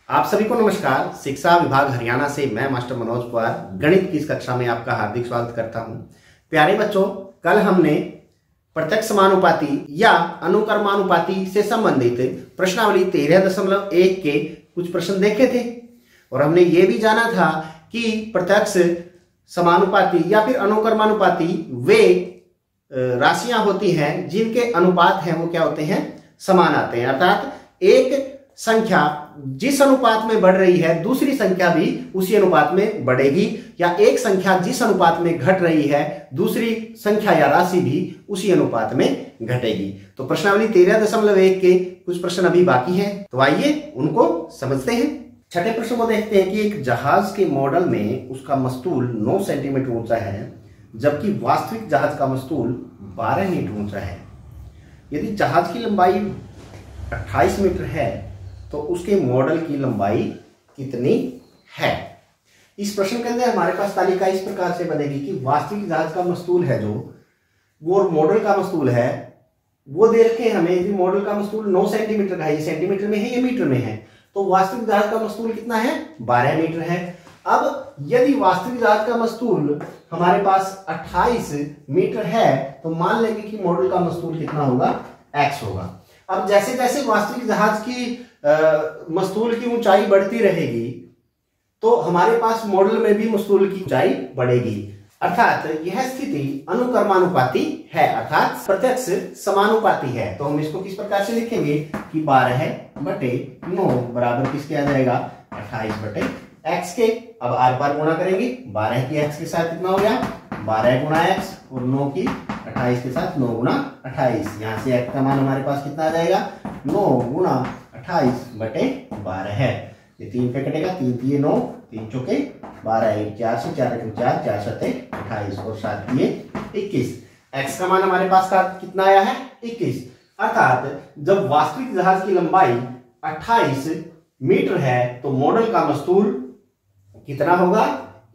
आप सभी को नमस्कार। शिक्षा विभाग हरियाणा से मैं मास्टर मनोज कुमार गणित की इस कक्षा में आपका हार्दिक स्वागत करता हूं। प्यारे बच्चों, कल हमने प्रत्यक्ष समानुपाती या अनुक्रमानुपाती से संबंधित प्रश्नावली 13.1 के कुछ प्रश्न देखे थे और हमने ये भी जाना था कि प्रत्यक्ष समानुपाती या फिर अनुक्रमानुपाती वे राशियां होती हैं जिनके अनुपात हैं वो क्या होते हैं, समान आते हैं। अर्थात एक संख्या जिस अनुपात में बढ़ रही है दूसरी संख्या भी उसी अनुपात में बढ़ेगी, या एक संख्या जिस अनुपात में घट रही है दूसरी संख्या या राशि भी उसी अनुपात में घटेगी। तो प्रश्नावली 13.1 के कुछ प्रश्न अभी बाकी हैं, तो आइए उनको समझते हैं। छठे प्रश्न को देखते हैं कि एक जहाज के मॉडल में उसका मस्तूल 9 सेंटीमीटर ऊंचा है जबकि वास्तविक जहाज का मस्तूल 12 मीटर ऊंचा है। यदि जहाज की लंबाई 28 मीटर है तो उसके मॉडल की लंबाई कितनी है। इस प्रश्न के अंदर हमारे पास तालिका इस प्रकार से बनेगी कि वास्तविक जहाज का मस्तूल है जो वो मॉडल का मस्तूल है वो दे रखे हमें। यदि मॉडल का मस्तूल 9 सेंटीमीटर का है, ये सेंटीमीटर में है या मीटर में है, तो वास्तविक जहाज का मस्तूल कितना है, 12 मीटर है। अब यदि वास्तविक जहाज का मस्तूल हमारे पास 28 मीटर है तो मान लेंगे कि मॉडल का मस्तूल कितना होगा, x होगा। अब जैसे जैसे वास्तविक जहाज की मस्तूल की ऊंचाई बढ़ती रहेगी तो हमारे पास मॉडल में भी मस्तूल की ऊंचाई बढ़ेगी। अर्थात यह स्थिति अनुक्रमानुपाती है, अर्थात प्रत्यक्ष समानुपाती है। तो हम इसको किस प्रकार से लिखेंगे कि 12/9 बराबर किसके आ जाएगा, 28/x के। अब आर पार गुणा करेंगे, 12 की x के साथ कितना हो गया, 12 गुणा x, और 9 की 28 के साथ 9 गुणा 28। यहाँ से x का मान हमारे पास कितना आ जाएगा, 9 गुणा 28/12 है। ये 3 पे कटेगा, 3 3 9, 3 चौके 12, 4 से 4 4 4 7 28 और 7 21। x का मान हमारे पास का कितना आया है, 21। अर्थात जब वास्तविक जहाज की लंबाई 28 मीटर है तो मॉडल का मस्तूल कितना होगा,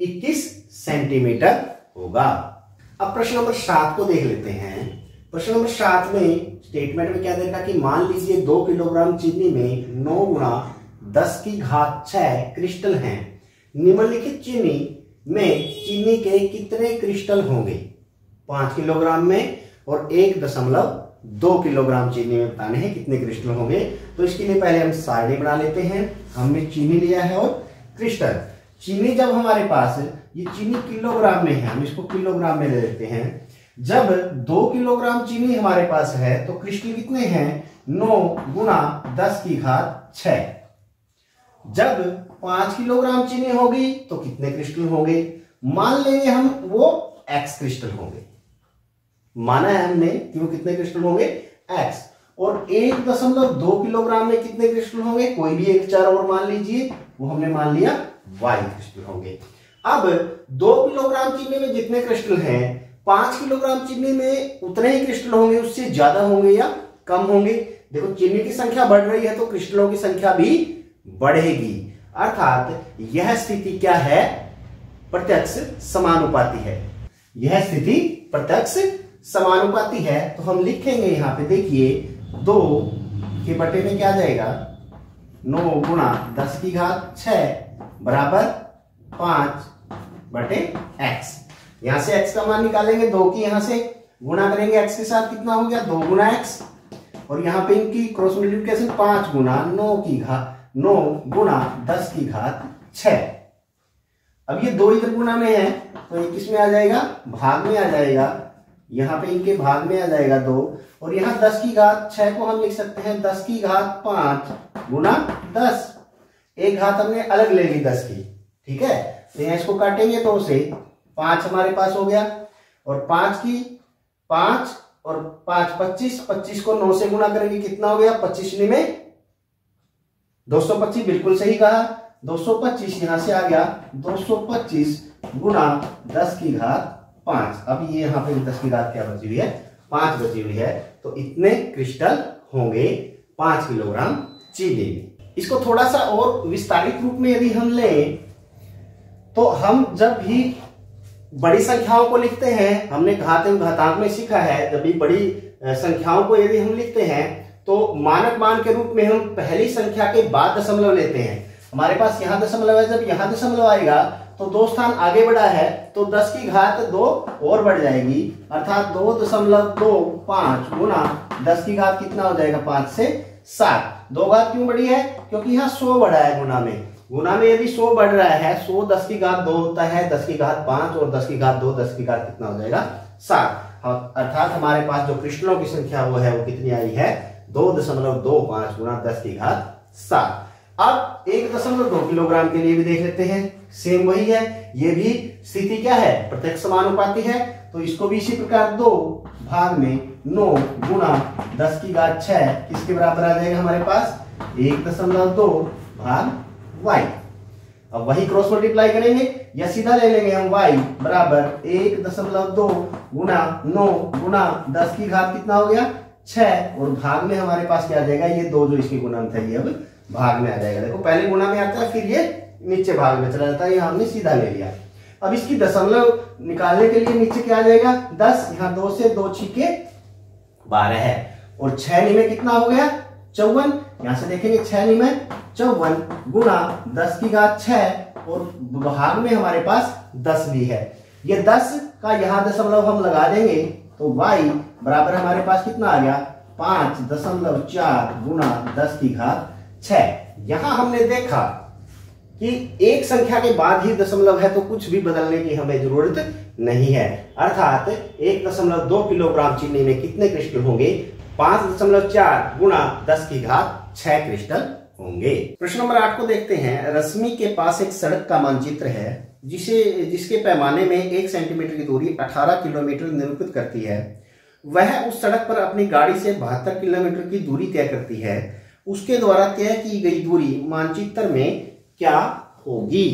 21 सेंटीमीटर होगा। अब प्रश्न नंबर 7 को देख लेते हैं। प्रश्न नंबर 7 में स्टेटमेंट में क्या देगा कि मान लीजिए 2 किलोग्राम चीनी में 9 गुणा 10 की घात 6 क्रिस्टल हैं। निम्नलिखित चीनी में चीनी के कितने क्रिस्टल होंगे। 5 किलोग्राम में और 1.2 किलोग्राम चीनी में बताने हैं कितने क्रिस्टल होंगे। तो इसके लिए पहले हम सारणी बना लेते हैं। हमने चीनी लिया है और क्रिस्टल। चीनी जब हमारे पास, ये चीनी किलोग्राम में है, हम इसको किलोग्राम में ले लेते हैं। जब 2 किलोग्राम चीनी हमारे पास है तो क्रिस्टल कितने हैं, 9 गुणा 10 की घात 6। जब 5 किलोग्राम चीनी होगी तो कितने क्रिस्टल होंगे, मान लेंगे हम वो x क्रिस्टल होंगे। माना है हमने कि वो कितने क्रिस्टल होंगे, x। और 1.2 किलोग्राम में कितने क्रिस्टल होंगे, कोई भी एक चार और मान लीजिए, वो हमने मान लिया y क्रिस्टल होंगे। अब 2 किलोग्राम चीनी में जितने क्रिस्टल हैं 5 किलोग्राम चीनी में उतने ही क्रिस्टल होंगे, उससे ज्यादा होंगे या कम होंगे। देखो चीनी की संख्या बढ़ रही है तो क्रिस्टलों की संख्या भी बढ़ेगी। अर्थात यह स्थिति क्या है, प्रत्यक्ष समानुपाती है। यह स्थिति प्रत्यक्ष समानुपाती है। तो हम लिखेंगे यहां पे, देखिए 2 के बटे में क्या जाएगा, 9 गुणा 10 की घात 6 बराबर 5/x। यहां से x का मान निकालेंगे, 2 की यहां से गुणा करेंगे x के साथ, कितना हो गया, 2 गुणा x। और यहां पे इनकी क्रॉस मल्टीप्लिकेशन 5 गुणा 9 गुणा 10 की घात 6। अब ये 2 इधर गुणा में है तो ये किस में आ जाएगा, भाग में आ जाएगा। यहाँ पे इनके भाग में आ जाएगा 2, और यहाँ 10 की घात 6 को हम लिख सकते हैं 10 की घात 5 गुणा 10। एक घात हमने अलग ले ली 10 की, ठीक है। तो यहाँ इसको काटेंगे 2 से, 5 हमारे पास हो गया, और 5 की 5 और 5 25, 25 को 9 से गुणा करेंगे, कितना हो गया, 25 में 225, बिल्कुल सही कहा, 225 यहां से आ गया, 225 गुणा 10 की घात 5। अब ये यहां पे 10 की घात क्या बची हुई है, 5 बची हुई है। तो इतने क्रिस्टल होंगे 5 किलोग्राम चीनी में। इसको थोड़ा सा और विस्तारित रूप में यदि हम लें तो हम जब भी बड़ी संख्याओं को लिखते हैं, हमने घात एवं घातांक में सीखा है, जब भी बड़ी संख्याओं को यदि हम लिखते हैं तो मानक मान के रूप में हम पहली संख्या के बाद दशमलव लेते हैं। हमारे पास यहाँ दशमलव है, जब यहाँ दशमलव आएगा तो 2 स्थान आगे बढ़ा है तो 10 की घात 2 और बढ़ जाएगी, अर्थात 2.25 गुना 10 की घात कितना हो जाएगा 5 से 7। 2 घात क्यों बढ़ी है? क्योंकि यहाँ 100 बढ़ा है गुना में। गुना में यदि 100 बढ़ रहा है, 100 10 की घात 2 होता है, 10 की घात 5 और 10 की घात 2, 10 की घात कितना हो जाएगा 7। अर्थात हमारे पास जो कृष्णों की संख्या वो है वो कितनी आई है 2.25 गुना 10 की घात 7। अब 1.2 किलोग्राम के लिए भी देख लेते हैं, सेम वही है, ये भी स्थिति क्या है प्रत्यक्ष समानुपाती है, तो इसको भी इसी प्रकार 2 भाग में 9 गुना 10 की घात 6 किसके बराबर आ जाएगा हमारे पास 1.2 भाग y। अब वही क्रॉस मल्टीप्लाई करेंगे या सीधा ले लेंगे हम y बराबर 1.2 गुना 9 गुना 10 की घात कितना हो गया 6 और भाग में हमारे पास क्या आ जाएगा, ये 2 जो इसके गुणनफल है ये अब भाग में आ जाएगा। देखो पहले गुणा में आता है फिर ये नीचे भाग में चला जाता है, ये हमने सीधा ले लिया। अब इसकी दशमलव निकालने के लिए नीचे क्या आ जाएगा 10, यहाँ 2 से 2 छिके 12 है और 6 में कितना हो गया 54। यहां से देखेंगे 6 में 54 गुना 10 की घात 6 और भाग में हमारे पास 10 भी है। ये 10 का यहाँ दशमलव हम लगा देंगे तो y बराबर हमारे पास कितना आ गया 5.4 गुना 10 की घात 6। यहां हमने देखा कि एक संख्या के बाद ही दशमलव है तो कुछ भी बदलने की हमें जरूरत नहीं है, अर्थात 1.2 किलोग्राम चीनी में कितने क्रिस्टल होंगे 5.4 गुना 10 की घात 6 क्रिस्टल होंगे। प्रश्न नंबर 8 को देखते हैं। रश्मि के पास एक सड़क का मानचित्र है जिसके पैमाने में 1 सेंटीमीटर की दूरी 18 किलोमीटर निरूपित करती है। वह उस सड़क पर अपनी गाड़ी से 72 किलोमीटर की दूरी तय करती है। उसके द्वारा तय की गई दूरी मानचित्र में क्या होगी?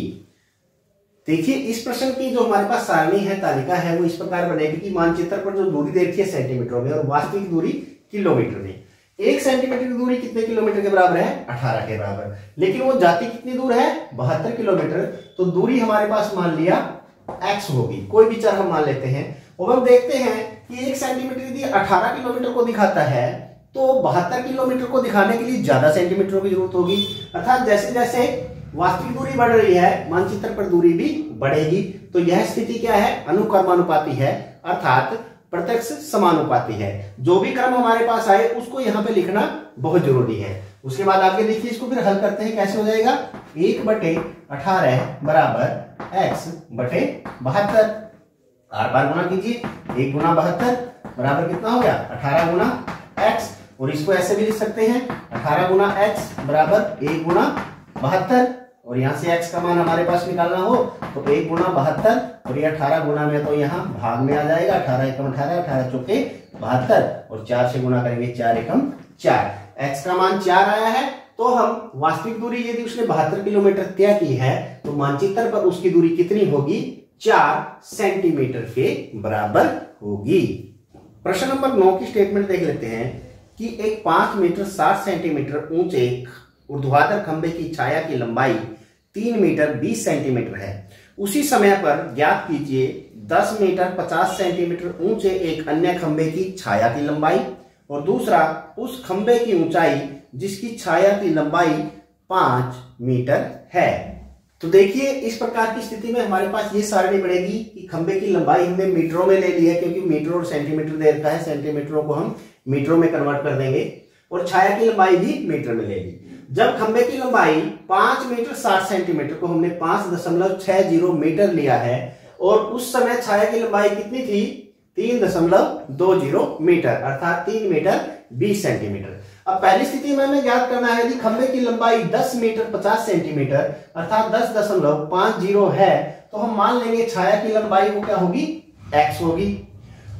देखिए इस प्रश्न की जो हमारे पास सारणी है, तालिका है, वो इस प्रकार बनेगी कि मानचित्र पर जो दूरी दे रखी है सेंटीमीटर में और वास्तविक दूरी किलोमीटर में। 1 सेंटीमीटर की दूरी कितने किलोमीटर के बराबर है 18 के बराबर, लेकिन वो जाती कितनी दूर है 72 किलोमीटर, तो दूरी हमारे पास मान लिया x होगी, कोई भी चर हम मान लेते हैं। और हम देखते हैं कि 1 सेंटीमीटर यदि 18 किलोमीटर को दिखाता है तो 72 किलोमीटर को दिखाने के लिए ज्यादा सेंटीमीटर की जरूरत होगी, अर्थात जैसे जैसे वास्तविक दूरी बढ़ रही है मानचित्र पर दूरी भी बढ़ेगी। तो यह स्थिति क्या है अनुक्रमानुपाती है, अर्थात प्रत्यक्ष समानुपाती है। जो भी क्रम हमारे पास आए उसको यहाँ पे लिखना बहुत जरूरी है। उसके बाद आगे देखिए इसको फिर हल करते हैं, कैसे हो जाएगा 1/18 बराबर x बटे 72। आर पार गुणा कीजिए, 1 गुना 72 बराबर कितना हो गया 18 गुना x, और इसको ऐसे भी लिख सकते हैं 18 गुना x बराबर 1 गुना 72, और यहाँ से x का मान हमारे पास निकालना हो तो 1 गुना 72 और ये 18 गुना में तो यहाँ भाग में आ जाएगा 18 एकम 18, 18 चौके 72 और 4 से गुना करेंगे 4 एकम 4। x का मान 4 आया है तो हम वास्तविक दूरी यदि उसने 72 किलोमीटर तय की है तो मानचित्र पर उसकी दूरी कितनी होगी 4 सेंटीमीटर के बराबर होगी। प्रश्न नंबर 9 की स्टेटमेंट देख लेते हैं कि एक 5 मीटर 60 सेंटीमीटर ऊंचे ऊर्ध्वाधर खंभे की छाया की लंबाई 3 मीटर 20 सेंटीमीटर है। उसी समय पर ज्ञात कीजिए 10 मीटर 50 सेंटीमीटर ऊंचे एक अन्य खंभे की छाया की लंबाई, और दूसरा उस खंभे की ऊंचाई जिसकी छाया की लंबाई 5 मीटर है। तो देखिए इस प्रकार की स्थिति में हमारे पास ये सारणी बढ़ेगी कि खंभे की लंबाई हमने मीटरों में ले ली है क्योंकि मीटर और सेंटीमीटर दे रखा है, सेंटीमीटरों को हम मीटरों में कन्वर्ट कर देंगे, और छाया की लंबाई भी मीटर में ले ली। जब खंभे की लंबाई 5 मीटर 60 सेंटीमीटर को हमने 5.60 मीटर लिया है और उस समय छाया की लंबाई कितनी थी 3.20 मीटर, अर्थात 3 मीटर 20 सेंटीमीटर। अब पहली स्थिति में हमें ज्ञात करना है यदि खंभे की लंबाई 10 मीटर 50 सेंटीमीटर अर्थात 10.50 है तो हम मान लेंगे छाया की लंबाई वो क्या होगी x होगी।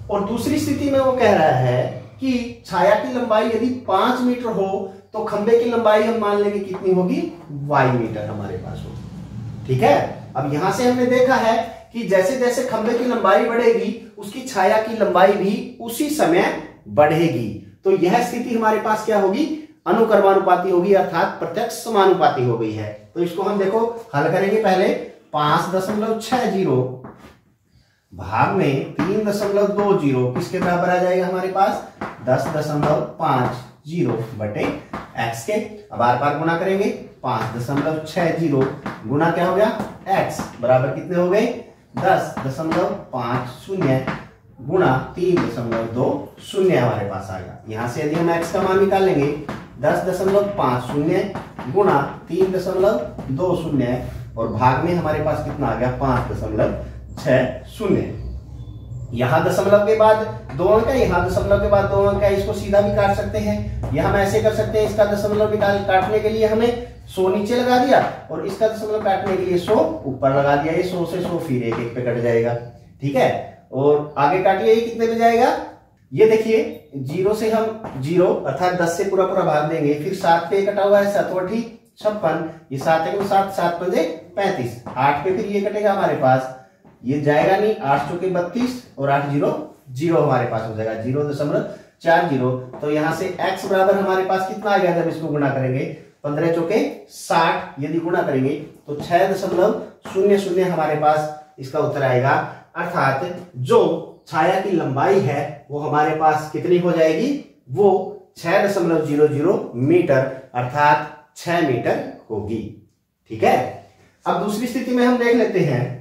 और दूसरी स्थिति में वो कह रहा है कि छाया की लंबाई यदि 5 मीटर हो तो खंभे की लंबाई हम मान लेंगे कितनी होगी y मीटर हमारे पास होगी। ठीक है, अब यहां से हमने देखा है कि जैसे जैसे खंभे की लंबाई बढ़ेगी उसकी छाया की लंबाई भी उसी समय बढ़ेगी। तो यह स्थिति हमारे पास क्या होगी अनुक्रमानुपाती होगी, अर्थात प्रत्यक्ष समानुपाती हो गई है। तो इसको हम देखो हल करेंगे। पहले 5.60 भाग में 3.20 किसके बराबर आ जाएगा हमारे पास 10.50 बटे x के। अब आर पार गुणा करेंगे 5.60 गुना क्या हो गया x बराबर कितने हो गए 10.50 गुना 3.20 हमारे पास आ गया। यहां से यदि हम x का मान निकालेंगे 10.50 गुना 3.20 और भाग में हमारे पास कितना आ गया 5.60। यहाँ दशमलव के बाद 2 अंक है, यहाँ दशमलव के बाद 2 अंक है, इसको सीधा भी काट सकते हैं या हम ऐसे कर सकते हैं, इसका दशमलव काटने के लिए हमें 100 नीचे लगा दिया और इसका दशमलव काटने के लिए 100 ऊपर लगा दिया। ये 100 से 100 फिर एक पे कट जाएगा, ठीक है। और आगे काटिए, ये कितने पे जाएगा, ये देखिए 0 से हम 0 अर्थात 10 से पूरा पूरा भाग देंगे, फिर 7 पे कटा हुआ है 7 × 56, ये 7 × 7 7 × 35, 8 पे फिर ये कटेगा हमारे पास, ये जाएगा नहीं, 8 चौके 32 और 8 0 0 हमारे पास हो जाएगा 0.40। तो यहां से x बराबर हमारे पास कितना आ गया जब इसको गुणा करेंगे 15 चौके 60, यदि गुणा करेंगे तो 6.00 हमारे पास इसका उत्तर आएगा। अर्थात जो छाया की लंबाई है वो हमारे पास कितनी हो जाएगी, वो 6.00 मीटर अर्थात 6 मीटर होगी, ठीक है। अब दूसरी स्थिति में हम देख लेते हैं,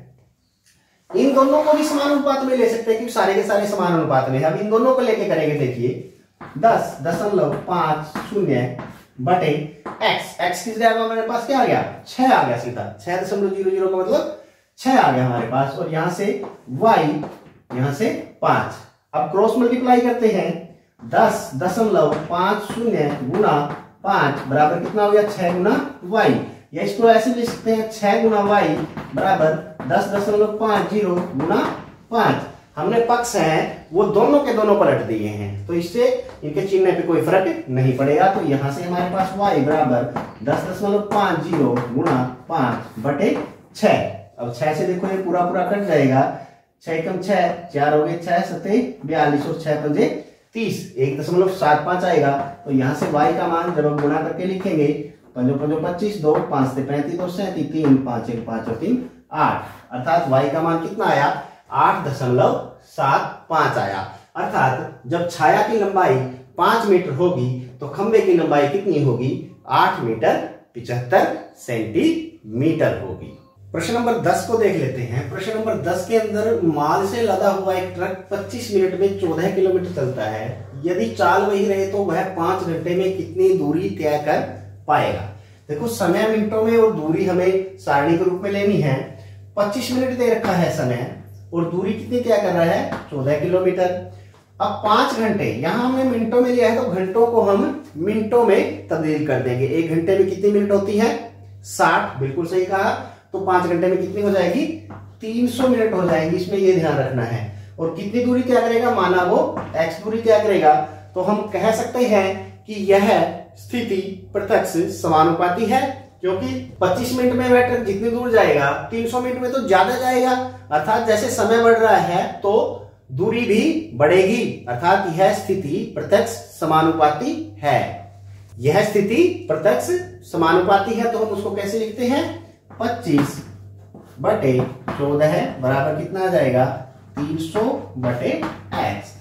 इन दोनों को भी समान अनुपात में ले सकते हैं क्योंकि सारे के सारे समान अनुपात में है। अब इन दोनों को लेके करेंगे, देखिए 10.50 बटे x किस जगह हमारे पास क्या आ गया 6 आ गया, सीधा 6.00 का मतलब 6 आ गया हमारे पास, और यहां से y यहां से 5। अब क्रॉस मल्टीप्लाई करते हैं, 10.50 गुना 5 बराबर कितना हो गया 6 गुना y, या इसको ऐसे लिख सकते हैं 6 गुना y बराबर 10.50 गुना 5। हमने पक्ष हैं वो दोनों के दोनों पलट दिए हैं, तो इससे इनके चिन्ह पे कोई फर्क नहीं पड़ेगा। तो यहां से हमारे पास y बराबर 10.50 गुना 5 बटे 6। अब 6 से देखो ये पूरा पूरा कट जाएगा, 6 कम 6 4 हो गए, 6 7 42 और 6 5 30, 1.75 आएगा। तो यहाँ से y का मान जब हम गुणा करके लिखेंगे 5 5 25 2 5 से 35 2 37 3 5 1 5 और 3 8, अर्थात y का मान कितना आया 8.75 आया। अर्थात जब छाया की लंबाई 5 मीटर होगी तो खंबे की लंबाई कितनी होगी 8 मीटर 75 सेंटीमीटर होगी। प्रश्न नंबर 10 को देख लेते हैं। प्रश्न नंबर 10 के अंदर माल से लदा हुआ एक ट्रक 25 मिनट में 14 किलोमीटर चलता है, यदि चाल वही रहे तो वह 5 घंटे में कितनी दूरी तय कर पाएगा। देखो समय मिनटों में और दूरी हमें सारणी के रूप में लेनी है। 25 मिनट दे रखा है समय और दूरी कितनी तय कर रहा है 14 किलोमीटर। अब 5 घंटे, यहां हमने मिनटों में लिया है तो घंटों को हम मिनटों में तब्दील कर देंगे। 1 घंटे में कितनी मिनट होती है 60, बिल्कुल सही कहा। तो 5 घंटे में कितनी हो जाएगी 300 मिनट हो जाएगी, इसमें ये ध्यान रखना है। और कितनी दूरी तय करेगा, माना वो x दूरी तय करेगा, तो हम कह सकते हैं कि यह स्थिति प्रत्यक्ष समानुपाती है, क्योंकि 25 मिनट में वह ट्रक जितनी दूर जाएगा 300 मिनट में तो ज्यादा जाएगा। अर्थात जैसे समय बढ़ रहा है तो दूरी भी बढ़ेगी, अर्थात यह स्थिति प्रत्यक्ष समानुपाती है। यह स्थिति प्रत्यक्ष समानुपाती है, तो हम उसको कैसे लिखते हैं 25 बटे 14 बराबर कितना आ जाएगा 300 बटे x,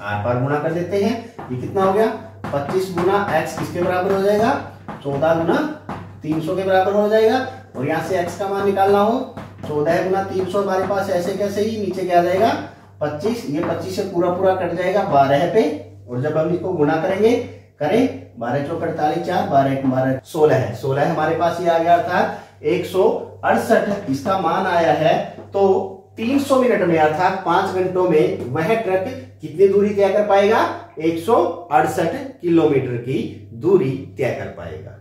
आर पार गुणा कर देते हैं। ये कितना हो गया 25 गुना x किसके बराबर हो जाएगा 14 गुना 300 के बराबर हो जाएगा। और यहाँ से x का मान निकालना हो 14 गुना 300 हमारे पास ऐसे कैसे ही नीचे क्या आ जाएगा 25, ये 25 से पूरा पूरा कट जाएगा 12 पे, और जब हम इसको गुणा करेंगे करें 12 चौक 48 4 12 12 16 है, 16 हमारे पास ये आ गया, अर्थात 168 इसका मान आया है। तो 300 मिनट में अर्थात 5 घंटों में वह ट्रक कितनी दूरी तय कर पाएगा 168 किलोमीटर की दूरी तय कर पाएगा।